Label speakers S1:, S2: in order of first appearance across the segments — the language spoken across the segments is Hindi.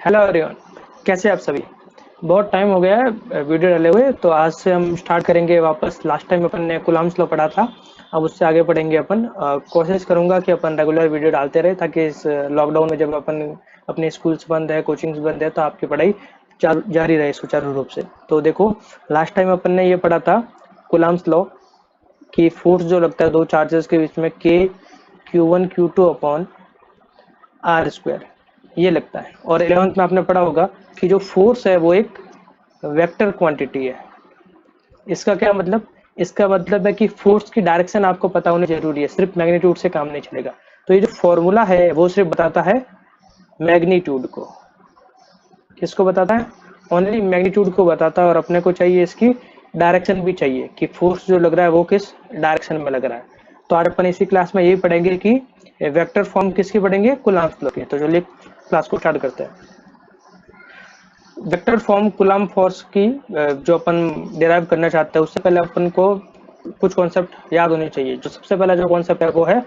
S1: हेलो एवरीवन, कैसे आप सभी। बहुत टाइम हो गया है वीडियो डाले हुए, तो आज से हम स्टार्ट करेंगे वापस। लास्ट टाइम अपन ने कूलम्ब्स लॉ पढ़ा था, अब उससे आगे पढ़ेंगे अपन। कोशिश करूंगा कि अपन रेगुलर वीडियो डालते रहे, ताकि इस लॉकडाउन में जब अपन अपने स्कूल्स बंद है, कोचिंग्स बंद है, तो आपकी पढ़ाई जारी रहे सुचारू रूप से। तो देखो, लास्ट टाइम अपन ने ये पढ़ा था कूलम्ब्स लॉ कि फोर्स जो लगता है दो चार्जेस के बीच में, के Q1 Q2 upon are square, ये लगता है। और 11th में आपने पढ़ा होगा कि जो फोर्स है वो एक वेक्टर क्वांटिटी है। इसका क्या मतलब? इसका मतलब है कि फोर्स की डायरेक्शन आपको पता होनी जरूरी है, सिर्फ मैग्नीट्यूड से काम नहीं चलेगा। तो ये जो फॉर्मूला है वो सिर्फ बताता है मैग्नीट्यूड को। किसको बताता है? ओनली मैग्नीट्यूड को बताता है। और अपने को चाहिए इसकी डायरेक्शन भी चाहिए कि फोर्स जो लग रहा है वो किस डायरेक्शन में लग रहा है। तो आज अपन इसी क्लास में यही पढ़ेंगे कि वेक्टर फॉर्म किसकी पढ़ेंगे, कूलम्ब्स लॉ की। तो चलिए क्लास को स्टार्ट करते हैं। वेक्टर फॉर्म कूलम्ब फोर्स की जो अपन डिराइव करना चाहते हैं, उससे पहले अपन को कुछ कॉन्सेप्ट याद होने चाहिए। जो सबसे पहला जो कॉन्सेप्ट है वो है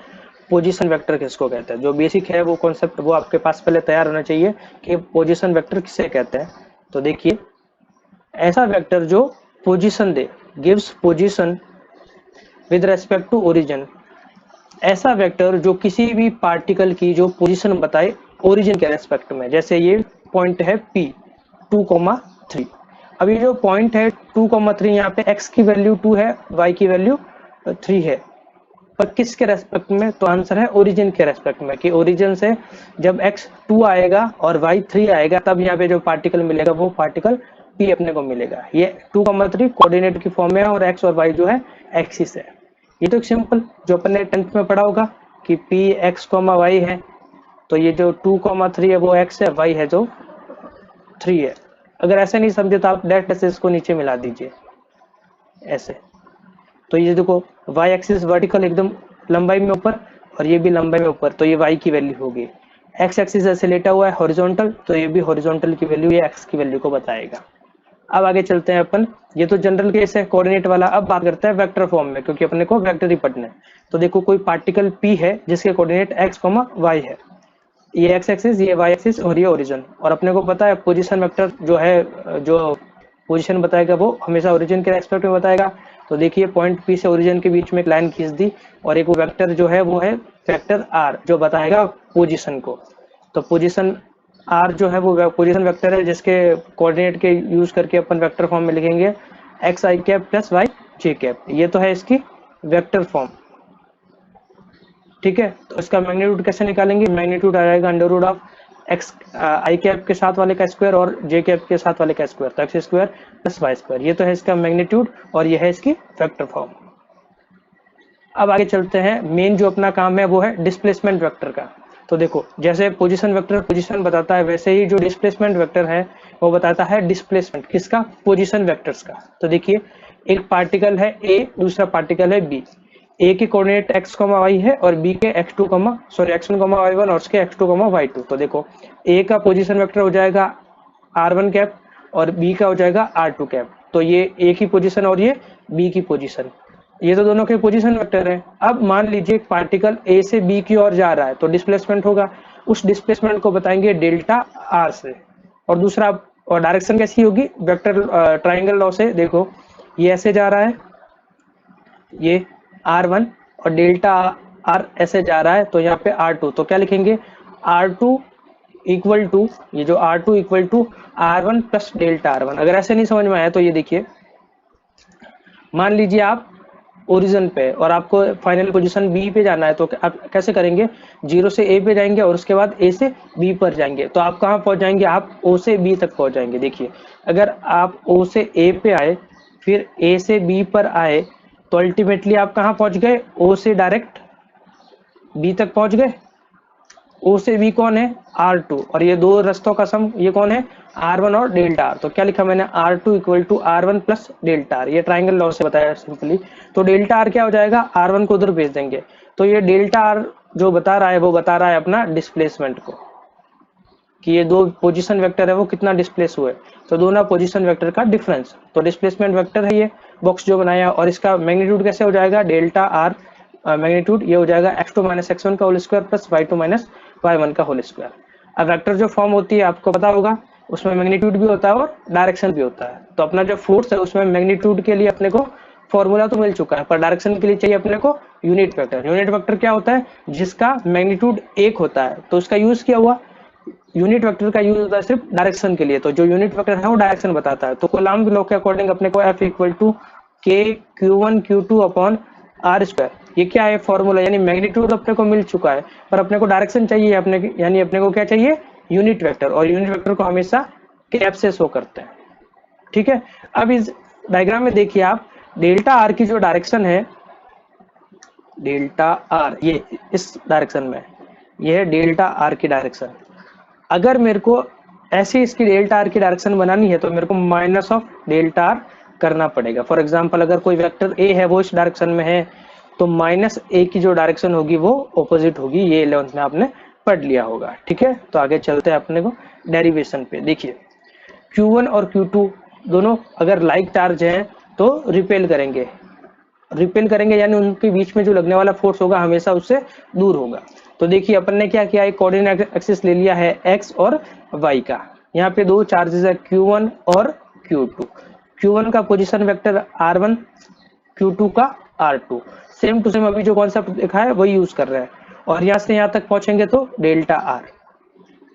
S1: पोजीशन वेक्टर किसको कहते हैं। जो बेसिक है वो कॉन्सेप्ट वो आपके पास पहले तैयार होना चाहिए कि पोजीशन वेक्टर किसे कहते हैं। तो देखिए, ऐसा वेक्टर जो पोजीशन दे, gives position with respect to origin. ऐसा वेक्टर जो किसी भी पार्टिकल की जो पोजीशन बताए ओरिजिन के रेस्पेक्ट में। जैसे ये पॉइंट है P 2,3। अब ये जो पॉइंट है 2,3, यहाँ पे x की वैल्यू 2 है, y की वैल्यू 3 है, पर किसके रेस्पेक्ट में? तो आंसर है ओरिजिन के रेस्पेक्ट में। कि ओरिजिन से जब x 2 आएगा और y 3 आएगा, तब यहाँ पे जो पार्टिकल मिलेगा वो पार्टिकल P अपने को मिलेगा। ये 2,3 कोऑर्डिनेट की फॉर्म में है, और x और y जो है एक्सिस है। ये तो एक सिंपल जो अपन ने 10th में पढ़ा होगा कि P x, y है। तो ये जो 2,3 है वो x है, y है जो 3 है। अगर ऐसे नहीं समझे तो आप डायरेक्ट ऐसे इसको नीचे मिला दीजिए ऐसे। तो ये देखो, y एक्सिस वर्टिकल एकदम लंबाई में ऊपर, और ये भी लंबाई में ऊपर, तो ये y की वैल्यू होगी। x एक्सिस ऐसे लेटा हुआ है हॉरिजॉन्टल, तो ये भी हॉरिजॉन्टल की वैल्यू ये x की वैल्यू को बताएगा। अब आगे चलते हैं अपन। ये तो जनरल केस है कोऑर्डिनेट वाला। अब बात करते हैं वेक्टर फॉर्म में, क्योंकि अपने को वेक्टर ही पढ़ना है। तो देखो, कोई पार्टिकल P है जिसके कोऑर्डिनेट x, y है। ये x एक्सिस, ये y एक्सिस और ये ओरिजिन। और अपने को पता है पोजीशन वेक्टर जो है, जो पोजीशन बताएगा वो हमेशा ओरिजिन के रेस्पेक्ट में बताएगा। तो देखिए, पॉइंट P से ओरिजिन के बीच में एक लाइन खींच दी, और एक वेक्टर जो है वो है वेक्टर r, जो बताएगा पोजीशन को। तो पोजीशन r जो है वो पोजीशन वेक्टर है, जिसके कोऑर्डिनेट के यूज करके अपन वेक्टर फॉर्म में लिखेंगे x i cap plus y j cap. ये तो है इसकी वेक्टर फॉर्म, ठीक है। तो इसका मैग्नीट्यूड कैसे निकालेंगे? मैग्नीट्यूड आ जाएगा under root of X I cap के साथ वाले का स्क्वायर और जे कैप के साथ वाले का स्क्वायर, तो X square plus Y square. ये तो है इसका मैग्नीट्यूड, और ये है इसकी वेक्टर फॉर्म। अब आगे चलते हैं। मेन जो अपना काम है वो है डिस्प्लेसमेंट वेक्टर का। तो देखो, जैसे पोजीशन वेक्टर पोजीशन बताता है, वैसे ही जो डिस्प्लेसमेंट वेक्टर है वो बताता है डिस्प्लेसमेंट किसका? पोजीशन वेक्टर्स का। तो देखिए, एक पार्टिकल है A, दूसरा पार्टिकल है B। A के कोऑर्डिनेट x, y है, और B के x1, y1 और उसके x2, y2। तो देखो, A का पोजीशन वेक्टर हो जाएगा r1 कैप, और B का हो जाएगा r2 कैप। तो ये A की पोजीशन और ये B की पोजीशन, ये तो दोनों के पोजीशन वेक्टर है। अब मान लीजिए एक पार्टिकल A से B की ओर जा रहा है, तो डिस्प्लेसमेंट होगा। उस डिस्प्लेसमेंट को बताएंगे डेल्टा r से। और दूसरा, और डायरेक्शन कैसी होगी? वेक्टर ट्राइंगल लॉ से। देखो, ये ऐसे जा रहा है, ये r1, और डेल्टा r ऐसे जा रहा है, तो यहाँ पे r2। तो क्या लिखेंगे? r2 इक्वल टू, ये जो r2 equal to r1 plus delta r1। अगर ऐसे नहीं समझ में आया तो ये देखिए, मान लीजिए आप ओरिजिन पे और आपको फाइनल पोजीशन B पे जाना है, तो आप कैसे करेंगे? 0 से A पे जाएंगे, और उसके बाद A से B पर जाएंगे। तो आप कहाँ पहुंच जाएंगे? आप O से B तक पहुंच जाएंगे। देखिए, अगर आप O से A पे आए, फिर A से B पर आए, तो अल्टीमेटली आप कहाँ पहुंच गए? O से डायरेक्ट B तक पहुंच गए। O से B कौन है? R2, और ये दो रास्तों का सम ये कौन है? R1 और डेल्टा R। तो क्या लिखा मैंने? R2 equal to R1 plus delta R। ये ट्राइंगल लॉ से बताया सिंपली। तो डेल्टा R क्या हो जाएगा? R1 को उधर भेज देंगे। तो ये डेल्टा R जो बता रहा है वो बता रहा है अपना डिस्प्लेसमेंट को, कि ये दो पोजीशन वेक्टर है वो कितना डिस्प्लेस हुए। तो दोनों पोजीशन वेक्टर का डिफरेंस, तो डिस्प्लेसमेंट वेक्टर है ये बॉक्स जो बनाया। और इसका मैग्नीट्यूड कैसे हो जाएगा? डेल्टा R मैग्नीट्यूड ये हो जाएगा x2 - x1 का whole square plus y2 - y1 का होल स्क्वायर। अब वेक्टर जो फॉर्म होती है आपको पता होगा, उसमें मैग्नीट्यूड भी होता है और डायरेक्शन भी होता है। तो अपना जो फोर्स है उसमें मैग्नीट्यूड के लिए अपने को फॉर्मूला तो मिल चुका है, पर डायरेक्शन के लिए चाहिए अपने को यूनिट वेक्टर। यूनिट वेक्टर क्या होता है? जिसका मैग्नीट्यूड 1 होता है, तो उसका यूज क्या हुआ? यूनिट वेक्टर का यूज होता है सिर्फ डायरेक्शन के लिए, तो जो यूनिट वेक्टर है वो डायरेक्शन बताता है। तो कूलॉम लॉ के अकॉर्डिंग अपने को F इक्वल टू के Q1 Q2 upon are square, ये क्या है? फॉर्मूला, यानी मैग्नीट्यूड अपने को मिल चुका है, पर अपने को डायरेक्शन चाहिए, अपने यानी अपने को क्या चाहिए? यूनिट वेक्टर, और यूनिट वेक्टर को हमेशा कैप से शो करते हैं। ठीक है, अब इस डायग्राम में देखिए आप, डेल्टा आर की जो डायरेक्शन है, डेल्टा आर ये इस डायरेक्शन में, ये है डेल्टा आर की डायरेक्शन। अगर मेरे को ऐसे इसकी डेल्टा आर की डायरेक्शन बनानी है तो मेरे को माइनस ऑफ डेल्टा आर करना पड़ेगा। फॉर एग्जांपल अगर कोई वेक्टर ए है वो इस डायरेक्शन में है, तो माइनस ए की जो डायरेक्शन होगी वो ऑपोजिट होगी। ये 11th में आपने पढ़ लिया होगा। ठीक है, तो आगे चलते हैं अपने को डेरिवेशन पे। देखिए Q1 और Q2 दोनों अगर लाइक चार्ज हैं तो रिपेल करेंगे, यानी उनके बीच में जो लगने वाला फोर्स होगा हमेशा उससे दूर होगा। तो देखिए अपन ने क्या किया, एक कोऑर्डिनेट एक्सिस ले लिया है x और y का। यहाँ पे दो चार्जेस है Q1 और Q2। Q1 का पोजीशन वेक्टर R1, Q2 का R2। सेम टू सेम अभी जो कॉन्सेप्ट देखा है वही यूज कर रहे हैं। और यहाँ से यहाँ तक पहुंचेंगे तो डेल्टा आर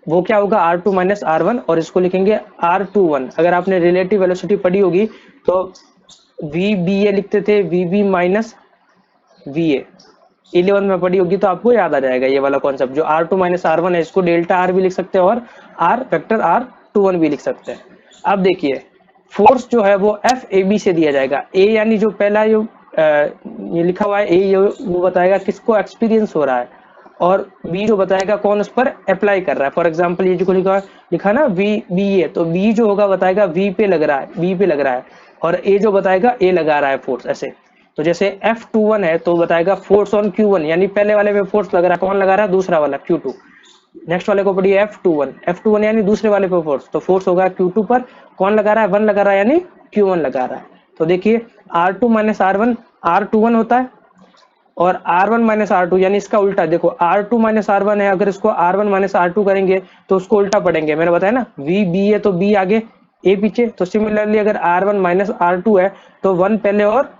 S1: वो क्या होगा? R2 माइनस R1, और इसको लिखेंगे R21। अगर आपने रिलेटिव वेलोसिटी पढ़ी होगी तो VBA लिखते थे, VB माइनस VA 11 में पढ़ी होगी तो आपको याद आ जाएगा ये वाला कॉन्सेप्ट। जो R2 माइनस R1 है इसको डेल्टा आर भी लिख सकते हैं और R वेक्टर R21 भी लिख सकते हैं। अब देखिए फोर्स जो है वो FAB से दिया जाएगा। A यानी जो पहला जो ये लिखा हुआ है A, वो बताएगा किसको एक्सपीरियंस हो रहा है, और B जो बताएगा कौन उस पर अप्लाई कर रहा है। फॉर एग्जांपल ये जो लिखा ना VBA, तो B जो होगा बताएगा V पे लग रहा है, B पे लग रहा है, और A जो बताएगा A लगा रहा है फोर्स। ऐसे तो जैसे F21 है तो बताएगा फोर्स ऑन Q1, यानी पहले वाले पे फोर्स लग रहा है, कौन लगा रहा है? दूसरा वाला Q2। नेक्स्ट वाले को पढ़िए F21 यानी दूसरे वाले पे फोर्स, तो फोर्स होगा Q2 पर, कौन लगा रहा है? 1 लगा रहा है, यानी Q1 लगा रहा है। तो देखिए R2 माइनस R1 R21 होता है, और R1 माइनस R2 यानी इसका उल्टा। देखो R2 माइनस R1 है, अगर इसको R1 माइनस R2 करेंगे तो उसको उल्टा पढ़ेंगे। मैंने बताया ना VB है तो B आगे A पीछे। तो सिमिलरली अगर R1 माइनस R2 है तो 1 पहले और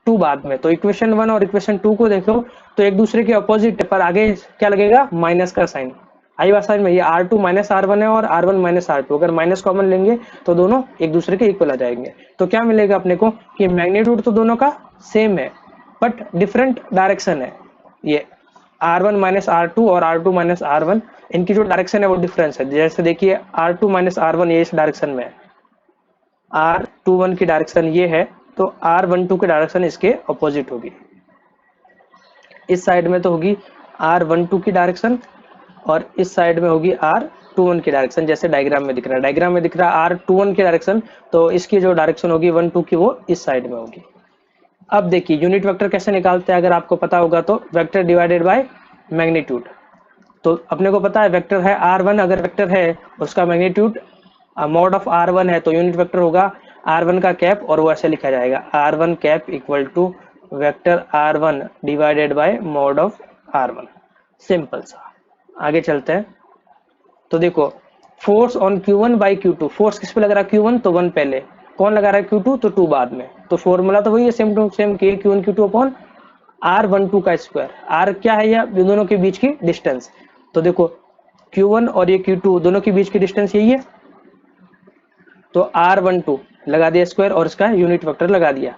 S1: 2 बाद में। तो इक्वेशन 1 और इक्वेशन 2 को देखो तो एक दूसरे के अपोजिट है, पर आगे क्या लगेगा? माइनस का साइन। आई बात समझ में? ये R2 माइनस R1 है और R1 माइनस R2, अगर माइनस कॉमन लेंगे तो दोनों एक दूसरे के इक्वल आ जाएंगे। तो क्या मिलेगा अपने को कि मैग्नीट्यूड तो दोनों का सेम है बट डिफरेंट डायरेक्शन है। ये R1 माइनस R2 और R2 माइनस R1, इनकी जो डायरेक्शन है वो डिफरेंस है। जैसे देखिए R2 माइनस R1 ये इस डायरेक्शन में है, R21 की डायरेक्शन ये है, तो R12 की डायरेक्शन इसके अपोजिट होगी। इस साइड में तो होगी R12 की डायरेक्शन और इस साइड में होगी R21 की डायरेक्शन। जैसे डायग्राम में दिख रहा है R21 की डायरेक्शन, तो इसकी जो डायरेक्शन होगी 1 2 की वो इस साइड में होगी। अब देखिए यूनिट वेक्टर कैसे निकालते हैं, अगर आपको पता होगा तो वेक्टर डिवाइडेड बाय मैग्नीट्यूड। तो अपने को पता है वेक्टर है R1, अगर वेक्टर है उसका मैग्नीट्यूड मॉड ऑफ R1 है तो यूनिट वेक्टर होगा R1 का कैप, और वो ऐसे लिखा जाएगा R1 cap equal to vector R1 divided by mod of R1। Simple सा। आगे चलते हैं। तो देखो force on Q1 by Q2, force किस पे लग रहा है? Q1 तो 1 पहले, कौन लगा रहा है? Q2 तो 2 बाद में। तो फॉर्मूला तो वही है सेम टू सेम, के Q1 Q2 अपॉन R12 का स्क्वायर। R क्या है? ये दोनों के बीच की डिस्टेंस। तो देखो Q1 और ये Q2 दोनों के बीच की डिस्टेंस यही है, तो R12 लगा दिया स्क्वायर और इसका यूनिट वेक्टर लगा दिया।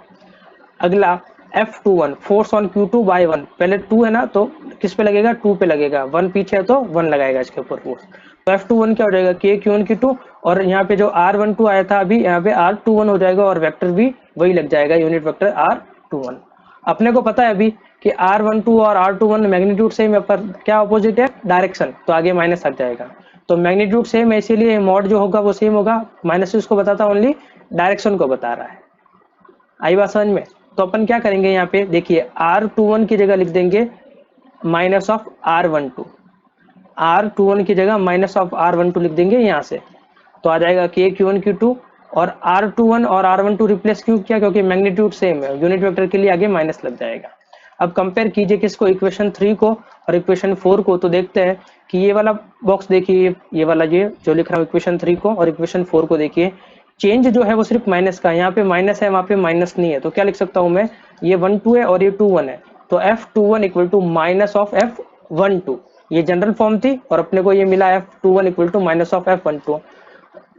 S1: अगला F21 force on Q2 bye 1, पहले 2 है ना तो किस पे लगेगा? 2 पे लगेगा, 1 पीछे है तो 1 लगाएगा इसके ऊपर फोर्स। तो F21 क्या हो जाएगा? के Q1 Q2, और यहाँ पे जो R12 आया था अभी यहाँ पे R21 हो जाएगा, और वेक्टर भी वही लग जाएगा, यूनिट वेक्टर R21। अपने को पता है अभी कि R12 और R21 मैग्नीट्यूड सेम है, पर क्या अपोजिट है? डायरेक्शन, तो आगे माइनस हट जाएगा। तो मैग्नीट्यूड सेम है इसीलिए मॉड जो होगा वो सेम होगा, माइनस उसको बताता ओनली डायरेक्शन को बता रहा है। आई बात समझ में? तो अपन क्या करेंगे यहाँ पे देखिए R21 की जगह लिख देंगे माइनस ऑफ R12, R21 की जगह माइनस ऑफ R12 लिख देंगे यहाँ से, तो आ जाएगा के Q1 Q2, और R21 और R12 रिप्लेस क्यों किया? क्योंकि मैग्नीट्यूड सेम है, यूनिट वेक्टर के लिए आगे माइनस लग जाएगा। अब कंपेयर कीजिए किसको? इक्वेशन 3 को और इक्वेशन 4 को, तो देखते हैं कि ये वाला बॉक्स देखिए, ये वाला ये जो लिख रहा हूँ इक्वेशन 3 को और इक्वेशन 4 को देखिए, चेंज जो है वो सिर्फ माइनस का है, यहाँ पे माइनस है वहाँ पे माइनस नहीं है, तो क्या लिख सकता हूँ मैं, ये 1 2 है और ये 2 1 है, तो F21 equal to minus of F12, ये जनरल फॉर्म थी और अपने को ये मिला F21 equal to minus of F12।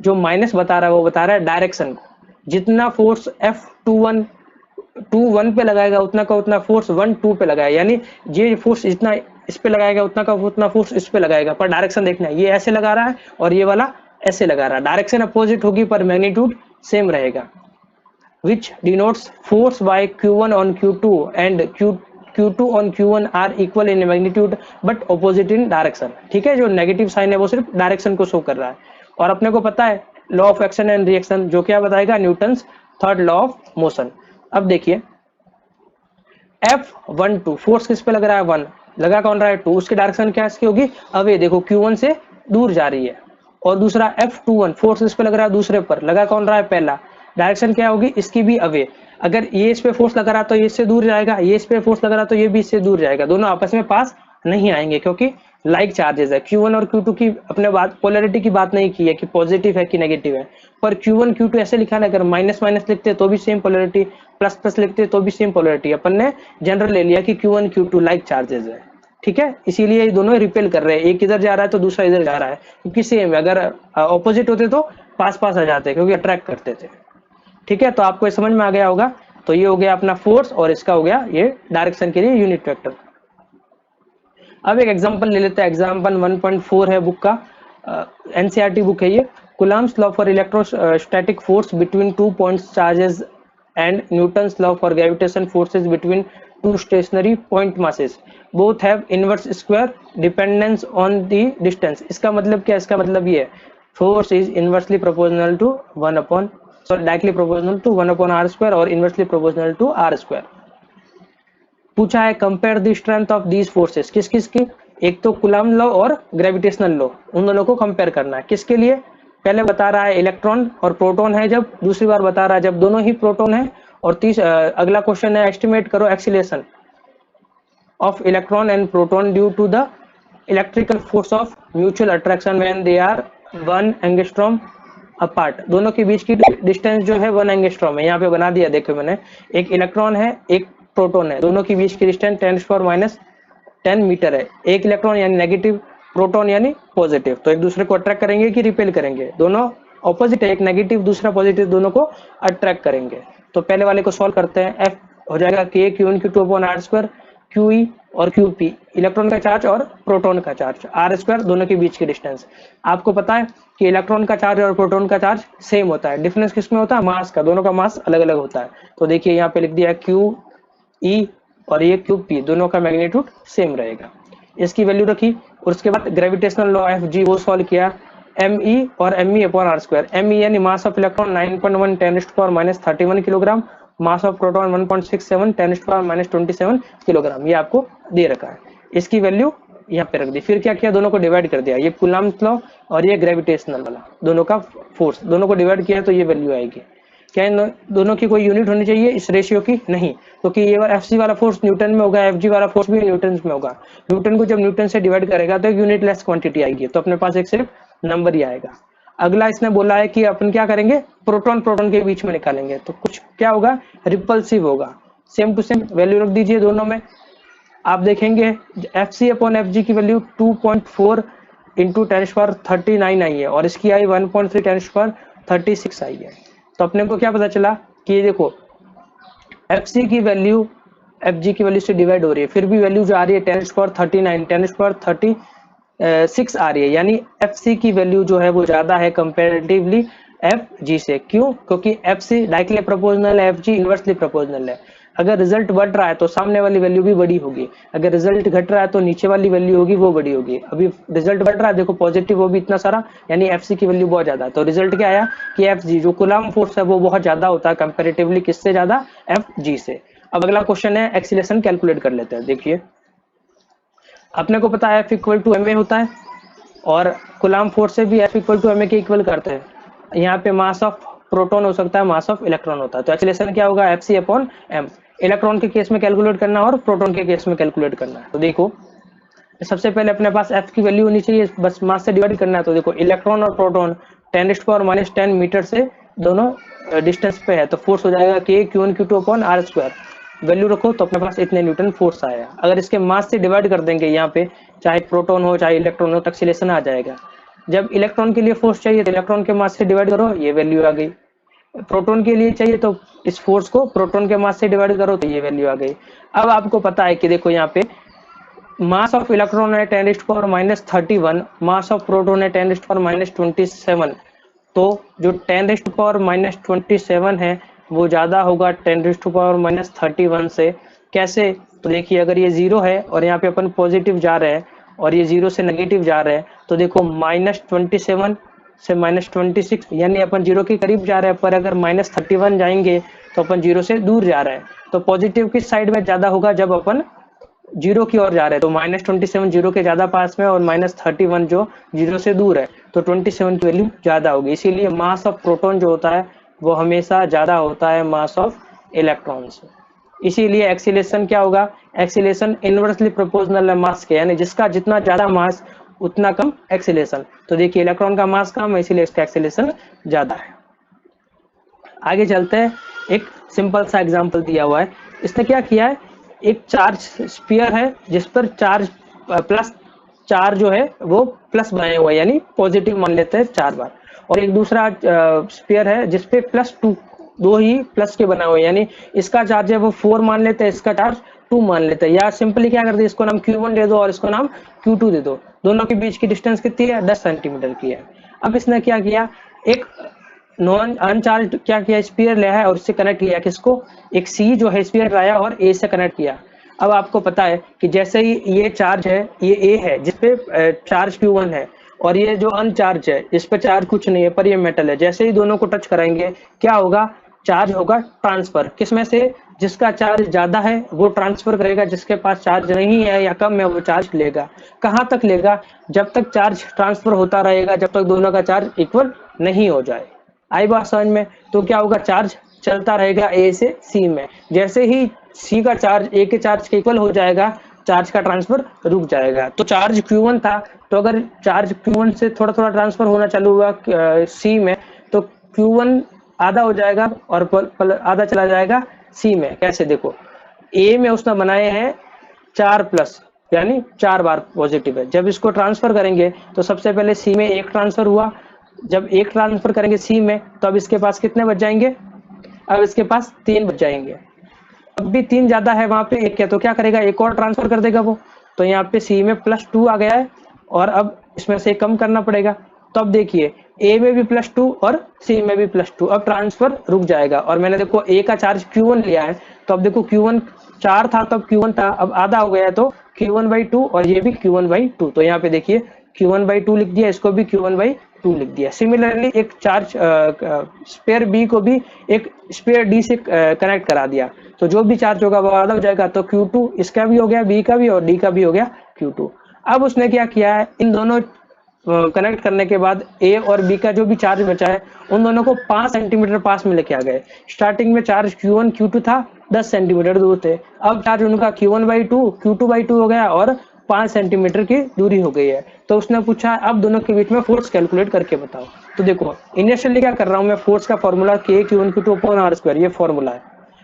S1: जो माइनस बता रहा है वो बता रहा है डायरेक्शन को, जितना फोर्स F21 1 पे लगाएगा उतना का उतना फोर्स 1 2 पे लगाएगा, यानी ये फोर्स जितना इस पे लगाएगा उतना का उतना फोर्स इस पे लगाएगा, पर डायरेक्शन देखना है, ये ऐसे लगा रहा है और ये वाला ऐसे लगा रहा है, डायरेक्शन अपोजिट होगी पर मैग्नीट्यूड सेम रहेगा, which denotes force by Q1 on Q2 and Q2 on Q1 are equal in magnitude but opposite in direction। ठीक है, जो नेगेटिव साइन है वो सिर्फ डायरेक्शन को शो कर रहा है। और अपने को पता है law of action and reaction, जो क्या बताएगा, Newton's third law of motion. अब देखिए F12 फोर्स किस पे लग रहा है, 1 लगा कौन रहा है 2, उसकी डायरेक्शन क्या इसकी होगी अवे, देखो Q1 से दूर जा रही है। और दूसरा F21 फोर्स किस पे लग रहा है, दूसरे पर लगा कौन रहा है पहला, डायरेक्शन क्या होगी इसकी भी अवे, अगर ये इस पे फोर्स लगा रहा तो ये इससे दूर जाएगा, ये इस पे फोर्स लगा रहा तो ये भी इससे दूर जाएगा, दोनों आपस में पास नहीं आएंगे क्योंकि लाइक चार्जेस है। Q1 और Q2 की अपने बात पोलैरिटी की बात नहीं की है कि पॉजिटिव है कि नेगेटिव है, पर Q1 Q2 ऐसे लिखा है, अगर माइनस माइनस लिखते तो भी सेम पोलैरिटी, प्लस प्लस लिखते तो भी सेम पोलैरिटी, अपन ने जनरल ले लिया कि Q1 Q2 लाइक चार्जेस है। ठीक है, इसीलिए ये दोनों रिपेल कर रहे हैं, एक इधर जा रहा है तो दूसरा इधर जा रहा है, क्योंकि सेम है, अगर ऑपोजिट होते तो पास पास आ जाते क्योंकि अट्रैक्ट करते थे। ठीक है, तो आपको ये समझ में आ गया होगा। तो ये हो गया अपना फोर्स और इसका हो गया ये डायरेक्शन के लिए यूनिट वेक्टर। अब एक एग्जांपल ले लेते हैं, एग्जांपल 1.4 है बुक का, एनसीईआरटी बुक है ये, Coulomb's law for electrostatic force between 2 points charges and Newton's law for gravitation forces between 2 stationary point masses both have inverse square dependence on the distance. इसका मतलब क्या है, इसका मतलब ये है force is inversely proportional to 1 upon directly proportional to 1 upon r square और inversely proportional to r square. पूछा है compare the strength of these forces, किस किस की, एक तो कूलम्ब लॉ और ग्रेविटेशनल लॉ, उन दोनों को कंपेयर करना है। किसके लिए, पहले बता रहा है इलेक्ट्रॉन और प्रोटॉन है जब, दूसरी बार बता रहा है जब दोनों ही प्रोटॉन है, और अगला क्वेश्चन है एस्टिमेट करो acceleration of electron and proton due to the electrical force of mutual attraction when they are 1 angstrom apart. दोनों के बीच की डिस्टेंस जो है 1 एंगस्ट्रॉम है, यहाँ पे बना दिया देखो मैंने, एक इलेक्ट्रॉन है एक प्रोटॉन है, दोनों के बीच की डिस्टेंस 10⁻⁻10 मीटर है। एक इलेक्ट्रॉन यानी नेगेटिव, प्रोटॉन यानी पॉजिटिव, तो एक दूसरे को अट्रैक्ट करेंगे कि रिपेल करेंगे, दोनों ऑपोजिट है, एक नेगेटिव दूसरा पॉजिटिव, दोनों को अट्रैक्ट करेंगे। तो पहले वाले को सॉल्व करते हैं, F हो जाएगा K Q1 Q2 upon r square, QE और QP इलेक्ट्रॉन का चार्ज और प्रोटॉन का चार्ज, r स्क्वायर दोनों के बीच की डिस्टेंस। आपको पता है कि इलेक्ट्रॉन का चार्ज और प्रोटॉन का चार्ज सेम होता है, डिफरेंस किसमें होता है, मास का, दोनों का मास अलग अलग होता है। तो देखिए यहाँ पे लिख दिया QE और ये QP, दोनों का मैग्नीट्यूड सेम रहेगा, इसकी वैल्यू रखी। और उसके बाद ग्रेविटेशनल लॉ FG वो सॉल्व किया, ME और ME upon r square, ME यानी mass of electron 9.1 10⁻⁻31 kilogram, mass of proton 1.67 10⁻⁻27 kilogram, ये आपको दे रखा है, इसकी वैल्यू यहाँ पे रख दी। फिर क्या किया, दोनों को डिवाइड कर दिया, ये कूलम्ब्स लॉ और ये ग्रेविटेशनल वाला, दोनों का फोर्स, दोनों को डिवाइड किया तो ये वैल्यू आएगी। क्या इन दोनों की कोई यूनिट होनी चाहिए इस रेशियो की, नहीं, क्योंकि ये FC वाला फोर्स न्यूटन में होगा, FG वाला फोर्स भी न्यूटन में होगा, न्यूटन को जब न्यूटन से डिवाइड करेगा तो एक यूनिट लेस क्वांटिटी आएगी, तो अपने पास एक सिर्फ नंबर ही आएगा। अगला इसने बोला है कि अपन क्या करेंगे, प्रोटॉन प्रोटॉन के बीच में निकालेंगे, तो कुछ क्या होगा, रिपल्सिव होगा, सेम टू सेम वैल्यू रख दीजिए दोनों में। आप देखेंगे FC अपॉन FG की वैल्यू 2.4 इंटू 10⁻39 आई है और इसकी आई 1.3 10⁻36 आई है। तो अपने को क्या पता चला कि ये देखो FC की वैल्यू FG की वैल्यू से डिवाइड हो रही है, फिर भी वैल्यू जो आ रही है 10⁻39 10⁻36 आ रही है, यानी FC की वैल्यू जो है वो ज्यादा है कंपैरेटिवली FG से। क्यों, क्योंकि FC डायरेक्टली प्रोपोर्शनल है, FG इनवर्सली प्रोपोर्शनल है। अगर रिजल्ट बढ़ रहा है तो सामने वाली वैल्यू भी बड़ी होगी, अगर रिजल्ट घट रहा है तो नीचे वाली वैल्यू होगी वो बड़ी होगी। अभी रिजल्ट बढ़ रहा है, देखो पॉजिटिव वो भी इतना सारा, यानी FC की वैल्यू बहुत ज्यादा है, तो रिजल्ट क्या आया कि FG जो कूलम्ब फोर्स है वो बहुत ज्यादा होता है कंपैरेटिवली, किससे ज्यादा, FG से। अब अगला क्वेश्चन है एक्सीलरेशन कैलकुलेट कर लेते हैं। देखिए अपने को पता है F इक्वल टू ma होता है और कूलम्ब फोर्स से भी F इक्वल टू ma के इक्वल करते हैं। यहाँ पे मास ऑफ प्रोटॉन हो सकता है, मास ऑफ इलेक्ट्रॉन होता है, तो एक्सीलरेशन क्या होगा, FC अपॉन m। इलेक्ट्रॉन के केस में कैलकुलेट करना और प्रोटॉन के केस में कैलकुलेट करना है। तो देखो सबसे पहले अपने पास F की वैल्यू होनी चाहिए, बस मास से डिवाइड करना है। तो देखो इलेक्ट्रॉन और प्रोटॉन 10⁻⁻10 मीटर से दोनों डिस्टेंस पे है, तो फोर्स हो जाएगा K Q1 Q2 upon R square. Value रखो तो अपने पास इतने न्यूटन फोर्स आया। अगर इसके मास से डिवाइड कर देंगे यहाँ पे, चाहे प्रोटॉन हो चाहे इलेक्ट्रॉन हो, तो एक्सीलरेशन आ जाएगा। जब इलेक्ट्रॉन के लिए फोर्स चाहिए तो इलेक्ट्रॉन के मास से डिवाइड करो, ये वैल्यू आ गई। प्रोटॉन के लिए चाहिए तो इस फोर्स को प्रोटॉन के मास से डिवाइड करो, तो ये वैल्यू आ गई। अब आपको पता है कि देखो यहाँ पे मास ऑफ इलेक्ट्रॉन है 10⁻31, मास ऑफ प्रोटॉन है 10⁻27। तो जो 10⁻27 है वो ज्यादा होगा 10⁻31 से। कैसे? तो देखिए अगर ये जीरो है और यहाँ पे अपन पॉजिटिव जा रहे हैं और ये जीरो से नेगेटिव जा रहे हैं, तो देखो -27 से -26, यानी अपन जीरो के करीब जा रहे हैं। पर अगर -31 जाएंगे तो अपन जीरो से दूर जा रहे हैं। तो पॉजिटिव किस साइड में ज्यादा होगा? जब अपन जीरो की ओर जा रहे हैं। तो -27 जीरो के ज्यादा पास में और -31 जो जीरो से दूर है, तो 27 की वैल्यू ज्यादा होगी। इसीलिए मास ऑफ प्रोटॉन जो होता है वो हमेशा ज्यादा होता है मास ऑफ इलेक्ट्रॉन से। इसीलिए एक्सीलरेशन क्या होगा? एक्सीलरेशन इनवर्सली प्रोपोर्शनल है मास के, यानी जिसका जितना ज्यादा मास उतना कम एक्सीलरेशन। तो देखिए इलेक्ट्रॉन का मास कम है, इसीलिए इसका एक्सीलरेशन ज्यादा है। आगे चलते हैं, एक सिंपल सा एग्जांपल दिया हुआ है। इसने क्या किया है, एक चार्ज स्फीयर है जिस पर चार्ज प्लस चार जो है वो प्लस बनाया हुआ है, यानी पॉजिटिव मान लेते हैं 4 बार। और एक दूसरा स्फीयर है जिसपे +2, दो ही प्लस के बना हुआ है, यानी इसका चार्ज है वो 4 मान लेते हैं, इसका चार्ज 2 मान लेते हैं। या सिंपली क्या करते हैं, इसको नाम Q1 दे दो और इसको नाम Q2 दे दो। दोनों के बीच की डिस्टेंस कितनी है? 10 सेंटीमीटर की है। अब इसने क्या किया, एक नॉन अनचार्ज क्या किया, स्फीयर लिया है और इससे कनेक्ट किया किसको? एक सी जो है स्फीयर लाया और ए से कनेक्ट किया। अब आपको पता है कि जैसे ही ये चार्ज है, ये ए है जिसपे चार्ज Q1 है, और ये जो अनचार्ज है इस पे चार्ज कुछ नहीं है पर ये मेटल है। जैसे ही दोनों को टच कराएंगे क्या होगा? चार्ज होगा ट्रांसफर। किसमें से? जिसका चार्ज ज्यादा है वो ट्रांसफर करेगा, जिसके पास चार्ज नहीं है या कम है वो चार्ज लेगा। कहाँ तक लेगा? जब तक चार्ज ट्रांसफर होता रहेगा, जब तक दोनों का चार्ज इक्वल नहीं हो जाए। आई बात समझ में? तो क्या होगा, चार्ज चलता रहेगा ए से सी में। जैसे ही सी का चार्ज ए के चार्ज के इक्वल हो जाएगा, चार्ज का ट्रांसफर रुक जाएगा। तो चार्ज Q1 था, तो अगर चार्ज Q1 से थोड़ा थोड़ा ट्रांसफर होना चालू हुआ सी में, तो Q1 आधा हो जाएगा और आधा चला जाएगा सी में। कैसे? देखो ए में उसने बनाए हैं 4 प्लस, यानी 4 बार पॉजिटिव है। जब इसको ट्रांसफर करेंगे तो सबसे पहले सी में एक ट्रांसफर हुआ, जब एक ट्रांसफर करेंगे सी में तो अब इसके पास कितने बच जाएंगे? अब इसके पास 3 बच जाएंगे। अब भी 3 ज्यादा है, वहां पे एक है, तो क्या करेगा, एक और ट्रांसफर कर देगा वो। तो यहाँ पे सी में +2 आ गया है और अब इसमें से कम करना पड़ेगा। तो अब देखिए ए में भी +2 और सी में भी +2, अब ट्रांसफर रुक जाएगा। और मैंने देखो ए का चार्ज Q1 लिया है, तो अब देखो Q1 4 था तब Q1 था, अब आधा हो गया है तो Q1/2 और ये भी Q1/2। तो यहाँ पे देखिए Q1/2 लिख दिया, इसको भी Q1/2 लिख दिया। सिमिलरली एक चार्ज स्पेयर बी को भी एक स्पेयर डी से कनेक्ट करा दिया, तो जो भी चार्ज होगा वो आधा हो जाएगा। तो Q2 इसका भी हो गया, बी का भी, और डी का भी हो गया Q2। अब उसने क्या किया है, इन दोनों कनेक्ट करने के बाद ए और बी का जो भी चार्ज बचा है उन दोनों को 5 सेंटीमीटर पास में लेके आ गए। स्टार्टिंग में चार्ज Q1 Q2 था, 10 सेंटीमीटर दूर थे। अब चार्ज उनका Q1/2 Q2/2 हो गया और 5 सेंटीमीटर की दूरी हो गई है। तो उसने पूछा अब दोनों के बीच में फोर्स कैलकुलेट करके बताओ। तो देखो इनिशियली क्या कर रहा हूं मैं, फोर्स का formula K Q1 Q2 upon R square, ये फॉर्मूला है।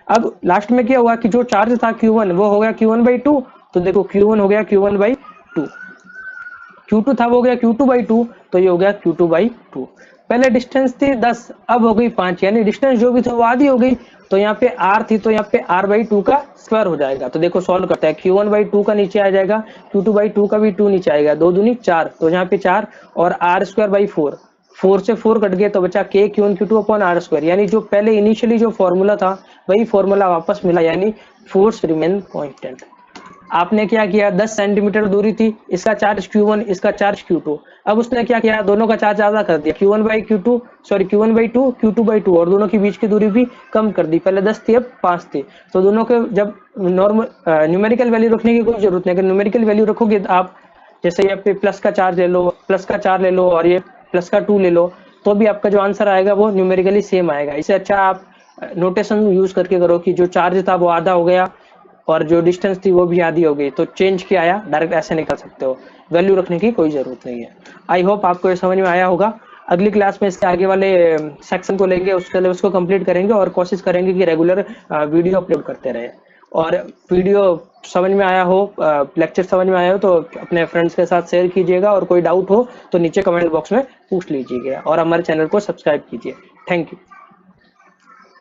S1: अब लास्ट में क्या हुआ कि जो चार्ज था Q1 वो हो गया Q1/2, तो देखो Q1 हो गया Q1/2, Q2 था वो हो गया Q2/2, तो ये हो गया Q2/2। पहले डिस्टेंस थी 10, अब हो गई 5, यानी डिस्टेंस जो भी था वो आधी हो गई। तो यहाँ पे R थी तो यहाँ पे R/2 का स्क्वायर हो जाएगा। तो देखो सॉल्व करते हैं, Q1/2 का नीचे आ जाएगा, Q2/2 का भी 2 नीचे आएगा, 2 दूनी 4, तो यहाँ पे 4 और R²/4, 4 से 4 कट गए तो बचा K Q1 Q2 upon R square. यानी जो पहले इनिशियली जो फॉर्मूला था वही फॉर्मूला वापस मिला, यानी फोर्स रिमेन कांस्टेंट। आपने क्या किया, 10 सेंटीमीटर दूरी थी, इसका चार्ज Q1 इसका चार्ज Q2। अब उसने क्या किया, दोनों का चार्ज आधा कर दिया, Q1/2 Q2/2 और दोनों की बीच की दूरी भी कम कर दी। पहले 10 थी अब 5 थी। तो दोनों के जब नॉर्मल न्यूमेरिकल वैल्यू रखने की कोई जरूरत नहीं, अगर न्यूमेरिकल वैल्यू रखोगे तो आप जैसे यहाँ पे प्लस का 4 ले लो, प्लस का 4 ले लो और ये प्लस का 2 ले लो, तो भी आपका जो आंसर आएगा वो न्यूमेरिकली सेम आएगा। इससे अच्छा आप नोटेशन यूज करके करो कि जो चार्ज था वो आधा हो गया और जो डिस्टेंस थी वो भी आधी हो गई, तो चेंज किया आया, डायरेक्ट ऐसे निकाल सकते हो, वैल्यू रखने की कोई जरूरत नहीं है। आई होप आपको ये समझ में आया होगा। अगली क्लास में इसके आगे वाले सेक्शन को लेंगे, उसके लिए उसको कंप्लीट करेंगे और कोशिश करेंगे कि रेगुलर वीडियो अपलोड करते रहे। और वीडियो समझ में आया हो, लेक्चर समझ में आया हो तो अपने फ्रेंड्स के साथ शेयर कीजिएगा, और कोई डाउट हो तो नीचे कमेंट बॉक्स में पूछ लीजिएगा, और हमारे चैनल को सब्सक्राइब कीजिए। Thank you.